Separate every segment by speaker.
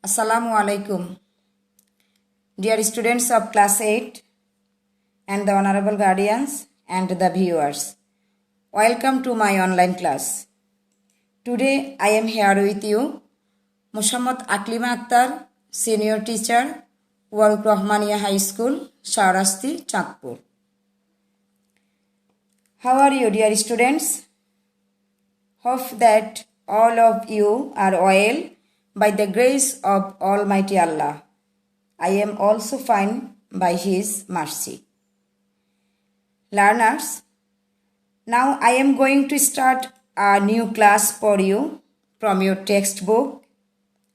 Speaker 1: Assalamu alaikum. Dear students of class 8 and the honorable guardians and the viewers, welcome to my online class. Today I am here with you, Mushammad Aklima Akhtar, senior teacher, Waruk Rahmania High School, Shahrasti, Chakpur. How are you, dear students? Hope that all of you are well by the grace of Almighty Allah. I am also fine by His mercy. Learners, now I am going to start a new class for you from your textbook.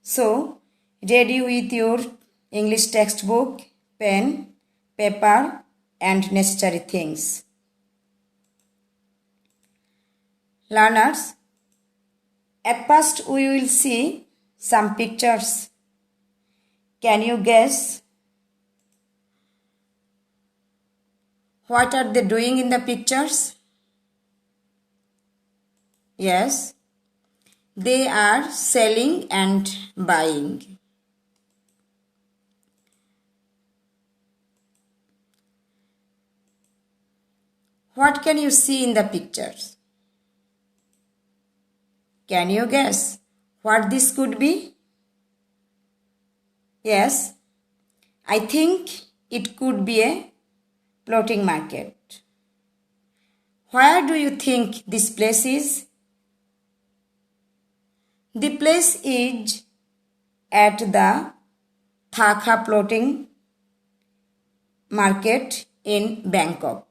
Speaker 1: So, ready with your English textbook, pen, paper and necessary things. Learners, at first we will see some pictures. Can you guess what are they doing in the pictures? Yes, they are selling and buying. What can you see in the pictures? Can you guess what this could be? Yes, I think it could be a floating market. Where do you think this place is? The place is at the Thakha floating market in Bangkok.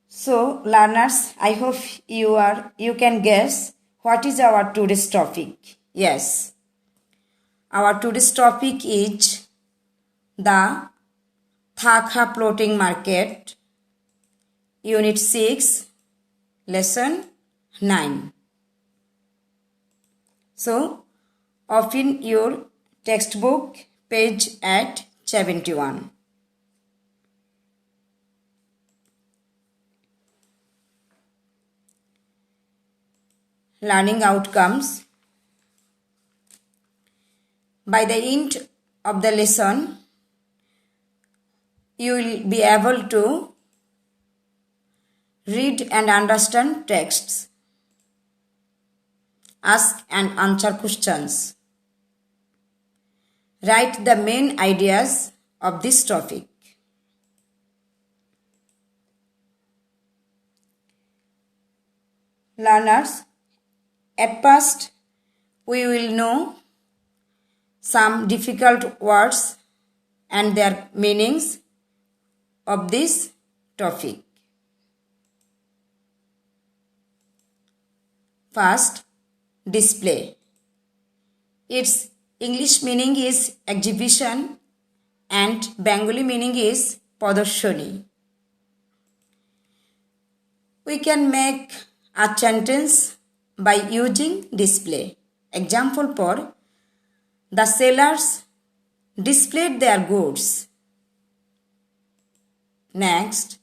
Speaker 1: So, learners, I hope you can guess what is our today's topic. Yes, our today's topic is the Thakha floating market, Unit 6, Lesson 9. So, open your textbook, page at 71. Learning outcomes. By the end of the lesson, you will be able to read and understand texts, ask and answer questions, write the main ideas of this topic. Learners, at first we will know some difficult words and their meanings of this topic. First, display. Its English meaning is exhibition and Bengali meaning is Padarshani. We can make a sentence by using display. Example for the sellers displayed their goods. Next,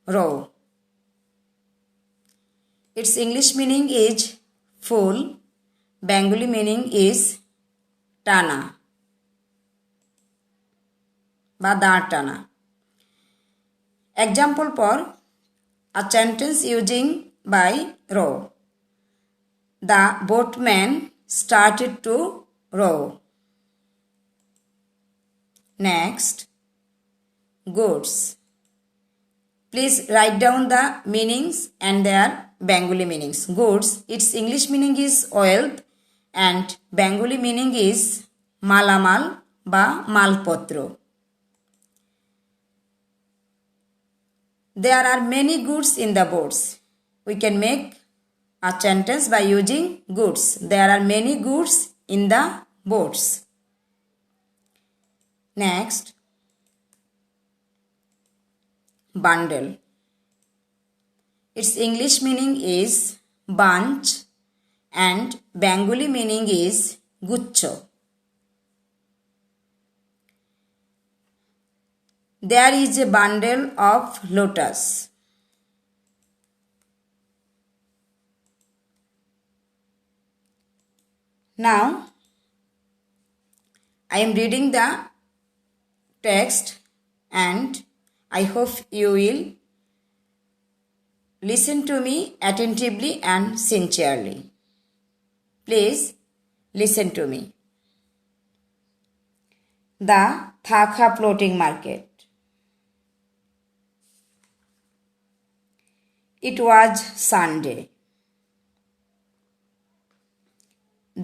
Speaker 1: row. Its English meaning is full, Bengali meaning is tana ba dar tana. Example for a sentence using by row. The boatman started to row. Next, goods. Please write down the meanings and their Bengali meanings. Goods, its English meaning is wealth and Bengali meaning is malamal ba malpotro. There are many goods in the boats. We can make a sentence by using goods. There are many goods in the boats. Next, bundle. Its English meaning is bunch and Bengali meaning is guccho. There is a bundle of lotus. Now, I am reading the text and I hope you will listen to me attentively and sincerely. Please listen to me. The Thakha floating market. It was Sunday.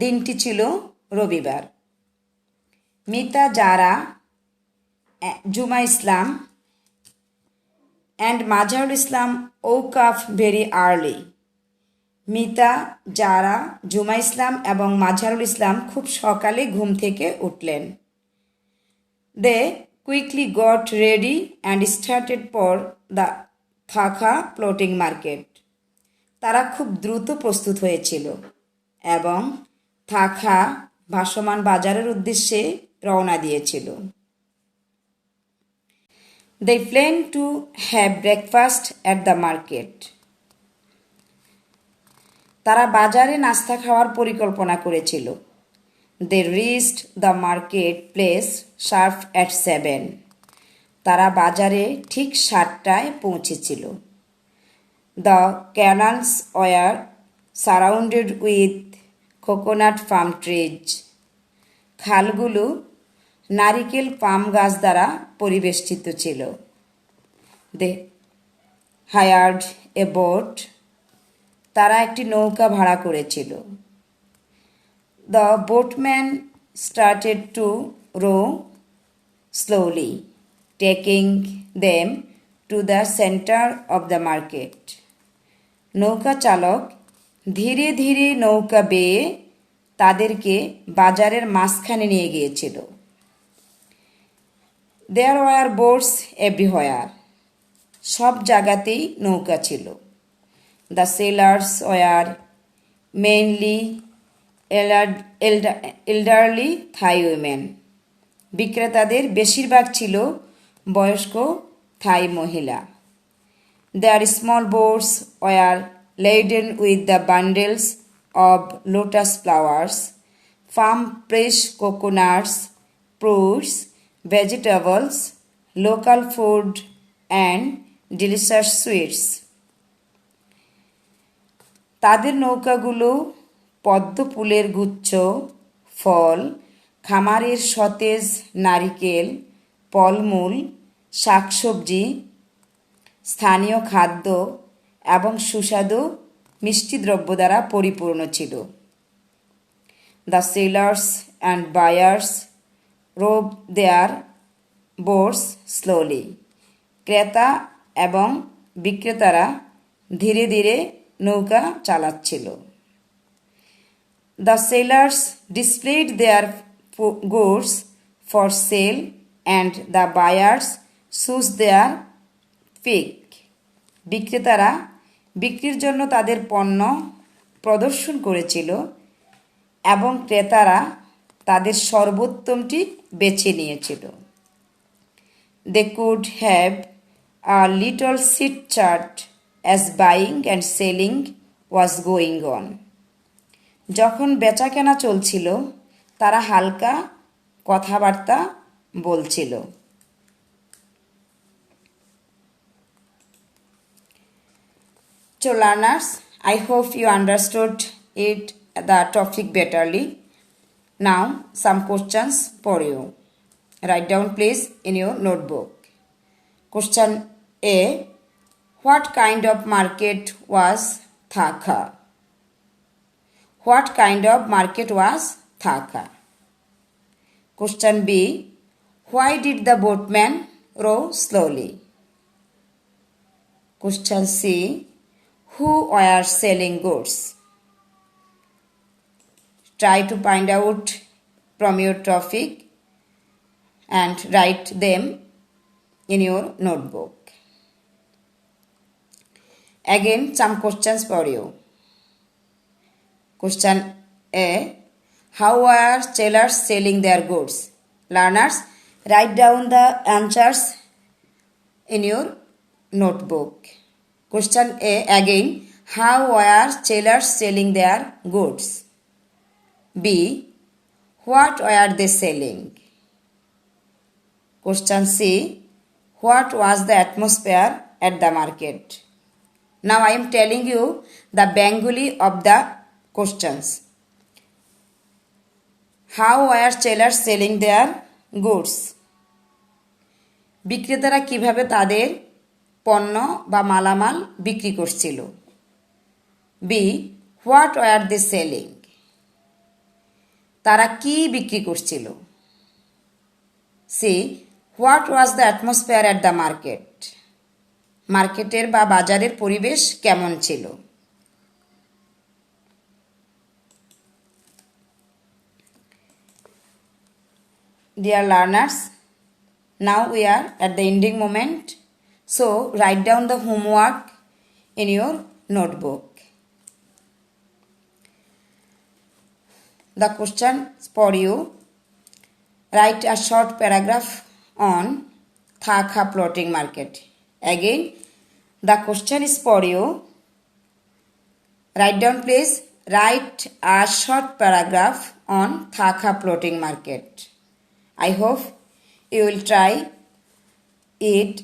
Speaker 1: দিনটি ছিল রবিবার। মিতা, জারা, জুমা ইসলাম and Mazharul Islam woke up very early. Mita, জারা, জুমা ইসলাম এবং মাজহারুল ইসলাম খুব সকালে ঘুম থেকে উঠলেন। They quickly got ready and started for the Thakha floating market. তারা খুব দ্রুত প্রস্তুত হয়েছিল এবং থাখা ভাসমান বাজারের উদ্দেশ্যে রওনা দিয়েছিল। They planned to have breakfast at the market. তারা বাজারে নাস্তা খাওয়ার পরিকল্পনা করেছিল। They reached the market place sharp at 7. তারা বাজারে ঠিক 7টায় পৌঁছেছিল। The canals were surrounded with coconut palm trees. খালগুলো নারিকেল পাম গাছ দ্বারা পরিবেষ্টিত ছিল। They hired a boat. তারা একটি নৌকা ভাড়া করেছিল। The boatman started to row slowly, taking them to the center of the market. নৌকা চালক ধীরে ধীরে নৌকা বেয়ে তাদেরকে বাজারের মাঝখানে নিয়ে গিয়েছিল। There were boats everywhere. সব জায়গাতেই নৌকা ছিল। The sailors were mainly elderly Thai women. বিক্রেতাদের বেশিরভাগ ছিল বয়স্ক থাই মহিলা। Their small boats were laden with the bundles of lotus flowers, farm fresh coconuts, fruits, vegetables, local food, and delicious sweets. তাদের নৌকাগুলো পদ্ম ফুলের গুচ্ছ, ফল, খামারের সতেজ নারিকেল, ফলমূল, শাকসবজি, স্থানীয় খাদ্য এবং সুস্বাদু মিষ্টি দ্রব্য দ্বারা পরিপূর্ণ ছিল। The sellers and buyers rowed their boats slowly. ক্রেতা এবং বিক্রেতারা ধীরে ধীরে নৌকা চালাচ্ছিল। The sellers displayed their goods for sale and the buyers chose their pick. বিক্রেতারা বিক্রির জন্য তাদের পণ্য প্রদর্শন করেছিল এবং ক্রেতারা তাদের সর্বোত্তমটি বেছে নিয়েছিল। They could have a little chit chat as buying and selling was going on. যখন বেচাকেনা চলছিল তারা হালকা কথাবার্তা বলছিল। So learners, I hope you understood the topic betterly. Now some questions for you. Write down please in your notebook. Question A. What kind of market was Thakha? What kind of market was Thakha? Question B. Why did the boatman row slowly? Question C. Who were selling goods? Try to find out from your topic and write them in your notebook. Again, some questions for you. Question A. How were sellers selling their goods? Learners, write down the answers in your notebook. Question A again. How were sellers selling their goods? B. What were they selling? Question C. What was the atmosphere at the market? Now I am telling you the Bengali of the questions. How were sellers selling their goods? বিক্রেতারা কিভাবে তাদের পণ্য বা মালামাল বিক্রি করছিল? B. What were they selling? তারা কি বিক্রি করছিল? C. What was the atmosphere at the market? মার্কেটের বা বাজারের পরিবেশ কেমন ছিল? Dear learners, now we are at the ending moment. So write down the homework in your notebook. The question for you. Write a short paragraph on Thakha floating market. Again, the question is for you. Write down please. Write a short paragraph on Thakha floating market. I hope you will try it.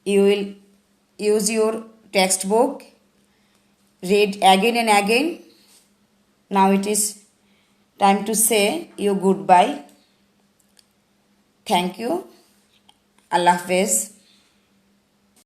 Speaker 1: You will use your textbook. Read again and again. Now it is time to say you goodbye. Thank you. Allah Hafiz.